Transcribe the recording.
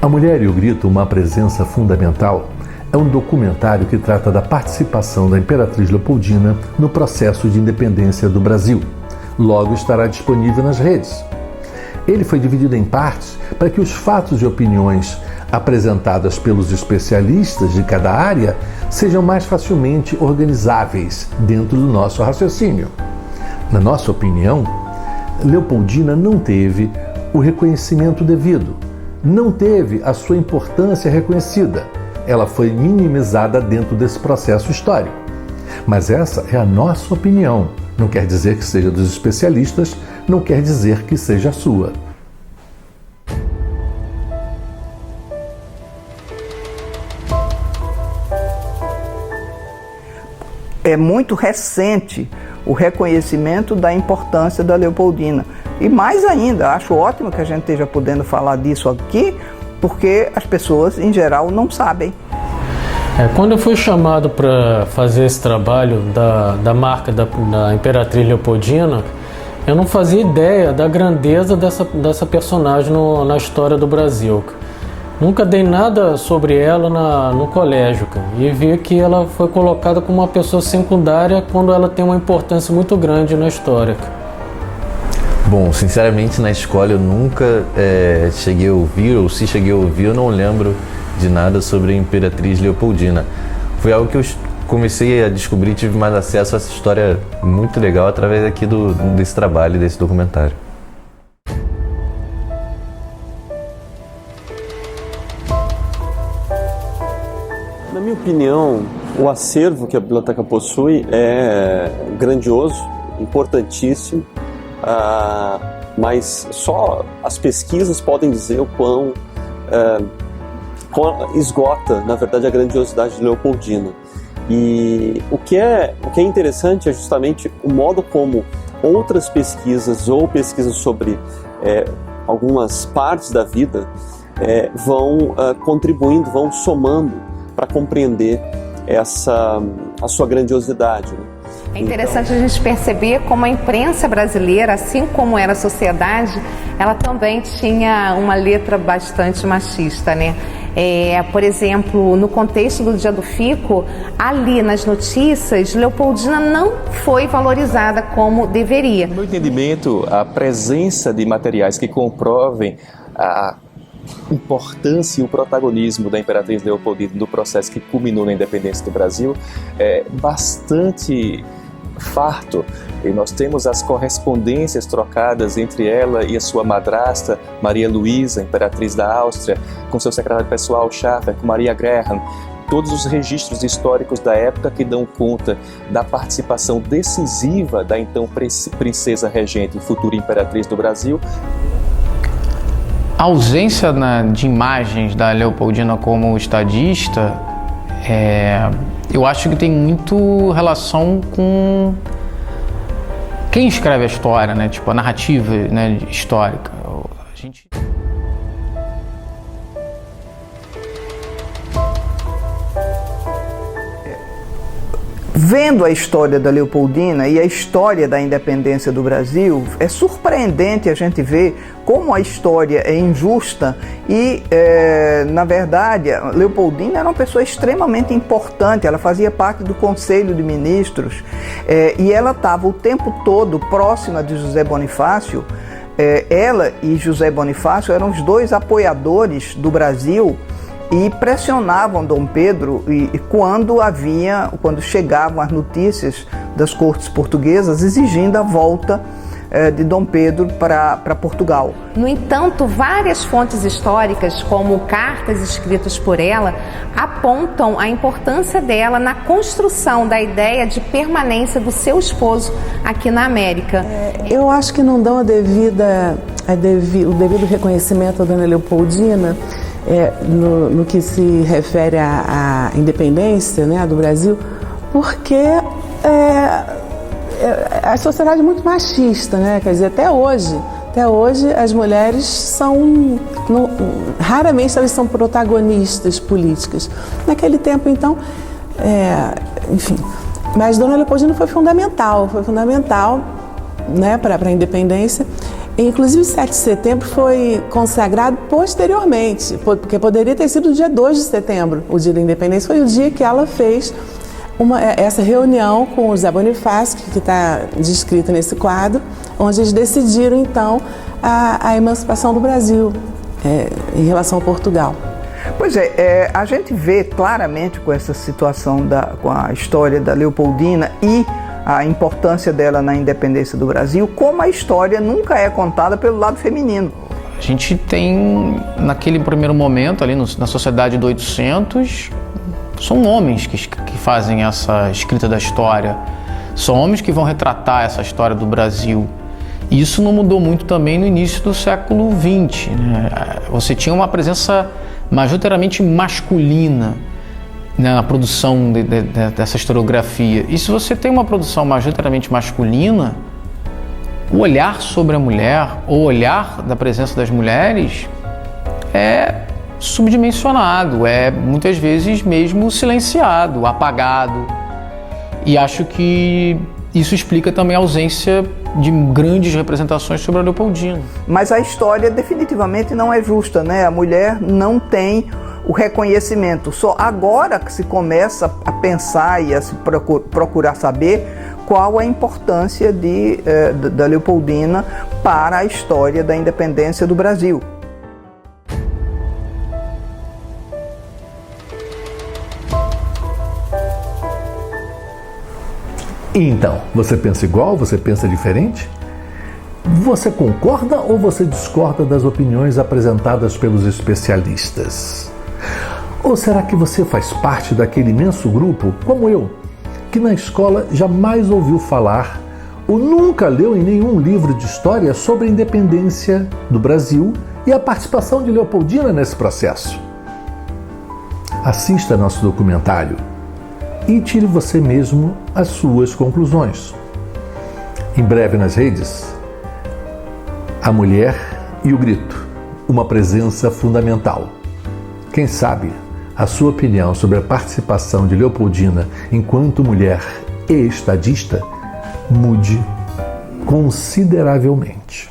A Mulher e o Grito, uma presença fundamental, é um documentário que trata da participação da Imperatriz Leopoldina no processo de independência do Brasil. Logo estará disponível nas redes. Ele foi dividido em partes para que os fatos e opiniões apresentadas pelos especialistas de cada área sejam mais facilmente organizáveis dentro do nosso raciocínio. Na nossa opinião, Leopoldina não teve o reconhecimento devido, não teve a sua importância reconhecida. Ela foi minimizada dentro desse processo histórico. Mas essa é a nossa opinião. Não quer dizer que seja dos especialistas, não quer dizer que seja a sua. É muito recente o reconhecimento da importância da Leopoldina. E mais ainda, acho ótimo que a gente esteja podendo falar disso aqui, porque as pessoas, em geral, não sabem. Quando eu fui chamado para fazer esse trabalho da marca da Imperatriz Leopoldina, eu não fazia ideia da grandeza dessa personagem na história do Brasil. Nunca dei nada sobre ela no colégio, e vi que ela foi colocada como uma pessoa secundária quando ela tem uma importância muito grande na história. Bom, sinceramente, na escola eu nunca cheguei a ouvir, ou se cheguei a ouvir, eu não lembro de nada sobre a Imperatriz Leopoldina. Foi algo que eu comecei a descobrir, tive mais acesso a essa história muito legal através aqui desse trabalho, desse documentário. Na minha opinião, o acervo que a biblioteca possui é grandioso, importantíssimo, mas só as pesquisas podem dizer o quão esgota, na verdade, a grandiosidade de Leopoldina. E o que é interessante é justamente o modo como outras pesquisas ou pesquisas sobre algumas partes da vida vão contribuindo, vão somando para compreender a sua grandiosidade, né? É interessante a gente perceber como a imprensa brasileira, assim como era a sociedade, ela também tinha uma letra bastante machista, né? Por exemplo, no contexto do Dia do Fico, ali nas notícias, Leopoldina não foi valorizada como deveria. No meu entendimento, a presença de materiais que comprovem a importância e o protagonismo da Imperatriz Leopoldina no processo que culminou na independência do Brasil é bastante farto. E nós temos as correspondências trocadas entre ela e a sua madrasta, Maria Luísa, Imperatriz da Áustria, com seu secretário pessoal, Schaffer, com Maria Graham. Todos os registros históricos da época que dão conta da participação decisiva da então princesa regente e futura imperatriz do Brasil. A ausência de imagens da Leopoldina como estadista, eu acho que tem muito relação com quem escreve a história, né? Tipo, a narrativa, né, histórica. Vendo a história da Leopoldina e a história da independência do Brasil, é surpreendente a gente ver como a história é injusta e, na verdade, a Leopoldina era uma pessoa extremamente importante, ela fazia parte do Conselho de Ministros e ela estava o tempo todo próxima de José Bonifácio. Ela e José Bonifácio eram os dois apoiadores do Brasil e pressionavam Dom Pedro quando chegavam as notícias das cortes portuguesas exigindo a volta de Dom Pedro para Portugal. No entanto, várias fontes históricas, como cartas escritas por ela, apontam a importância dela na construção da ideia de permanência do seu esposo aqui na América. Eu acho que não dão o devido reconhecimento à Dona Leopoldina no que se refere à independência, né, do Brasil, porque a sociedade é muito machista, né? Quer dizer, até hoje as mulheres raramente elas são protagonistas políticas. Naquele tempo, então, enfim. Mas Dona Leopoldina foi fundamental, né, para a independência. Inclusive, o 7 de setembro foi consagrado posteriormente, porque poderia ter sido o dia 2 de setembro, o dia da independência. Foi o dia que ela fez essa reunião com o José Bonifácio, que está descrita nesse quadro, onde eles decidiram, então, a emancipação do Brasil em relação a Portugal. Pois é, a gente vê claramente com essa situação, com a história da Leopoldina e a importância dela na independência do Brasil, como a história nunca é contada pelo lado feminino. A gente tem, naquele primeiro momento, ali na sociedade do 800, são homens que fazem essa escrita da história, são homens que vão retratar essa história do Brasil. E isso não mudou muito também no início do século XX, né? Você tinha uma presença majoritariamente masculina, né, na produção dessa historiografia. E se você tem uma produção majoritariamente masculina, o olhar sobre a mulher, o olhar da presença das mulheres é subdimensionado, é muitas vezes mesmo silenciado, apagado. E acho que isso explica também a ausência de grandes representações sobre a Leopoldina. Mas a história definitivamente não é justa, né? A mulher não tem o reconhecimento. Só agora que se começa a pensar e a se procurar saber qual a importância da Leopoldina para a história da independência do Brasil. Então, você pensa igual? Você pensa diferente? Você concorda ou você discorda das opiniões apresentadas pelos especialistas? Ou será que você faz parte daquele imenso grupo, como eu, que na escola jamais ouviu falar ou nunca leu em nenhum livro de história sobre a independência do Brasil e a participação de Leopoldina nesse processo? Assista nosso documentário e tire você mesmo as suas conclusões. Em breve nas redes, A Mulher e o Grito, uma presença fundamental. Quem sabe a sua opinião sobre a participação de Leopoldina enquanto mulher e estadista mude consideravelmente.